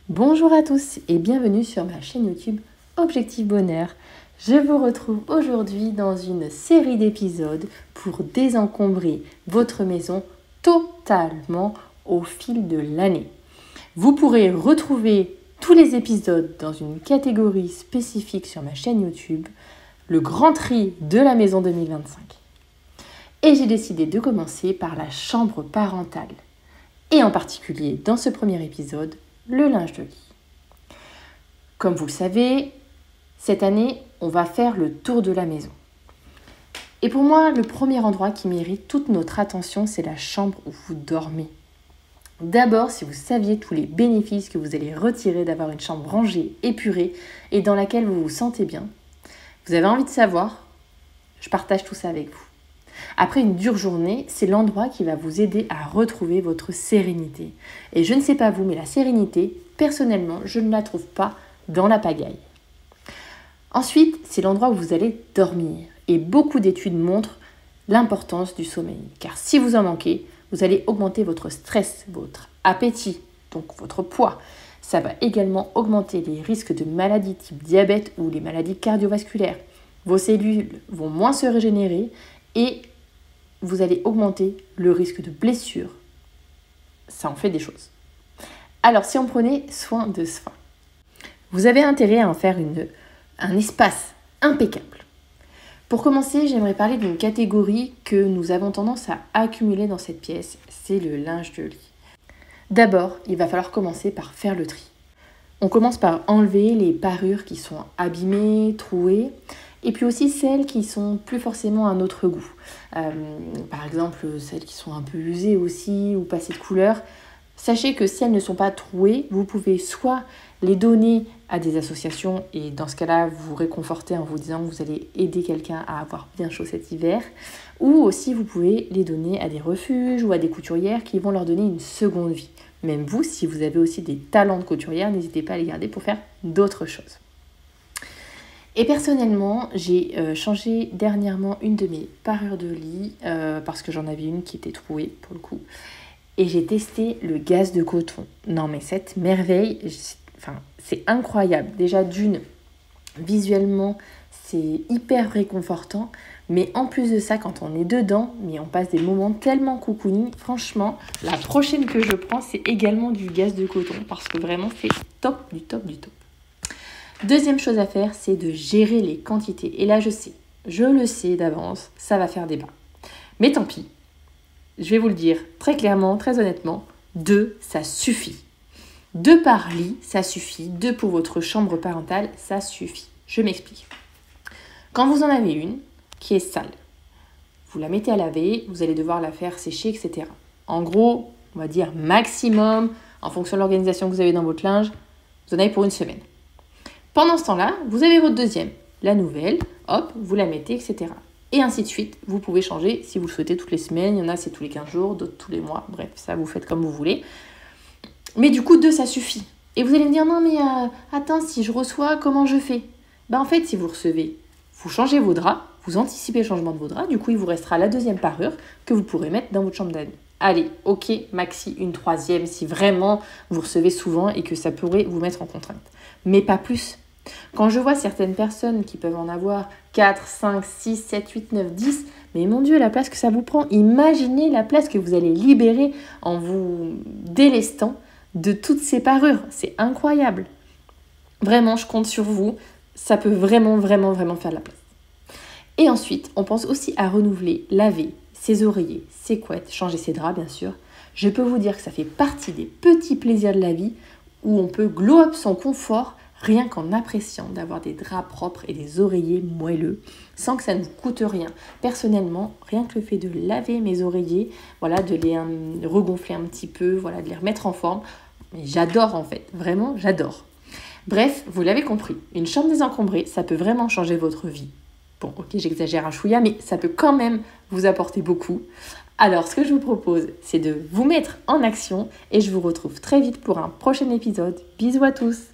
Bonjour à tous et bienvenue sur ma chaîne YouTube Objectif Bonheur. Je vous retrouve aujourd'hui dans une série d'épisodes pour désencombrer votre maison totalement au fil de l'année. Vous pourrez retrouver tous les épisodes dans une catégorie spécifique sur ma chaîne YouTube, le grand tri de la maison 2025. Et j'ai décidé de commencer par la chambre parentale. Et en particulier, dans ce premier épisode, le linge de lit. Comme vous le savez, cette année, on va faire le tour de la maison. Et pour moi, le premier endroit qui mérite toute notre attention, c'est la chambre où vous dormez. D'abord, si vous saviez tous les bénéfices que vous allez retirer d'avoir une chambre rangée, épurée et dans laquelle vous vous sentez bien, vous avez envie de savoir, je partage tout ça avec vous. Après une dure journée, c'est l'endroit qui va vous aider à retrouver votre sérénité. Et je ne sais pas vous, mais la sérénité, personnellement, je ne la trouve pas dans la pagaille. Ensuite, c'est l'endroit où vous allez dormir. Et beaucoup d'études montrent l'importance du sommeil. Car si vous en manquez, vous allez augmenter votre stress, votre appétit, donc votre poids. Ça va également augmenter les risques de maladies type diabète ou les maladies cardiovasculaires. Vos cellules vont moins se régénérer et vous allez augmenter le risque de blessure. Ça en fait des choses. Alors, si on prenait soin de soi, vous avez intérêt à en faire un espace impeccable. Pour commencer, j'aimerais parler d'une catégorie que nous avons tendance à accumuler dans cette pièce, c'est le linge de lit. D'abord, il va falloir commencer par faire le tri. On commence par enlever les parures qui sont abîmées, trouées, et puis aussi celles qui sont plus forcément à notre goût. Par exemple, celles qui sont un peu usées aussi ou passées de couleur. Sachez que si elles ne sont pas trouées, vous pouvez soit les donner à des associations et dans ce cas-là, vous réconforter en vous disant que vous allez aider quelqu'un à avoir bien chaud cet hiver, ou aussi vous pouvez les donner à des refuges ou à des couturières qui vont leur donner une seconde vie. Même vous, si vous avez aussi des talents de couturière, n'hésitez pas à les garder pour faire d'autres choses. Et personnellement, j'ai changé dernièrement une de mes parures de lit parce que j'en avais une qui était trouée pour le coup. Et j'ai testé le gaz de coton. Non mais cette merveille, c'est incroyable. Déjà visuellement, c'est hyper réconfortant. Mais en plus de ça, quand on est dedans, on passe des moments tellement cocooning. Franchement, la prochaine que je prends, c'est également du gaz de coton parce que vraiment, c'est top du top du top. Deuxième chose à faire, c'est de gérer les quantités. Et là, je le sais d'avance, ça va faire débat. Mais tant pis, je vais vous le dire très clairement, très honnêtement, 2, ça suffit. 2 par lit, ça suffit. 2 pour votre chambre parentale, ça suffit. Je m'explique. Quand vous en avez une qui est sale, vous la mettez à laver, vous allez devoir la faire sécher, etc. En gros, on va dire maximum, en fonction de l'organisation que vous avez dans votre linge, vous en avez pour une semaine. Pendant ce temps-là, vous avez votre deuxième, la nouvelle, hop, vous la mettez, etc. Et ainsi de suite, vous pouvez changer si vous le souhaitez toutes les semaines, il y en a c'est tous les 15 jours, d'autres tous les mois, bref, ça vous faites comme vous voulez. Mais du coup, 2 ça suffit. Et vous allez me dire, non mais attends, si je reçois, comment je fais ? En fait, si vous recevez, vous changez vos draps, vous anticipez le changement de vos draps, du coup il vous restera la deuxième parure que vous pourrez mettre dans votre chambre d'amis. Allez, ok, maxi une troisième si vraiment vous recevez souvent et que ça pourrait vous mettre en contrainte. Mais pas plus. Quand je vois certaines personnes qui peuvent en avoir 4, 5, 6, 7, 8, 9, 10, mais mon Dieu, la place que ça vous prend, imaginez la place que vous allez libérer en vous délestant de toutes ces parures. C'est incroyable. Vraiment, je compte sur vous. Ça peut vraiment, vraiment, vraiment faire de la place. Et ensuite, on pense aussi à renouveler, laver ses oreillers, ses couettes, changer ses draps, bien sûr. Je peux vous dire que ça fait partie des petits plaisirs de la vie où on peut glow up son confort rien qu'en appréciant d'avoir des draps propres et des oreillers moelleux, sans que ça ne vous coûte rien. Personnellement, rien que le fait de laver mes oreillers, de les regonfler un petit peu, de les remettre en forme, j'adore en fait, vraiment j'adore. Bref, vous l'avez compris, une chambre désencombrée, ça peut vraiment changer votre vie. Bon, ok, j'exagère un chouïa, mais ça peut quand même vous apporter beaucoup. Alors, ce que je vous propose, c'est de vous mettre en action et je vous retrouve très vite pour un prochain épisode. Bisous à tous!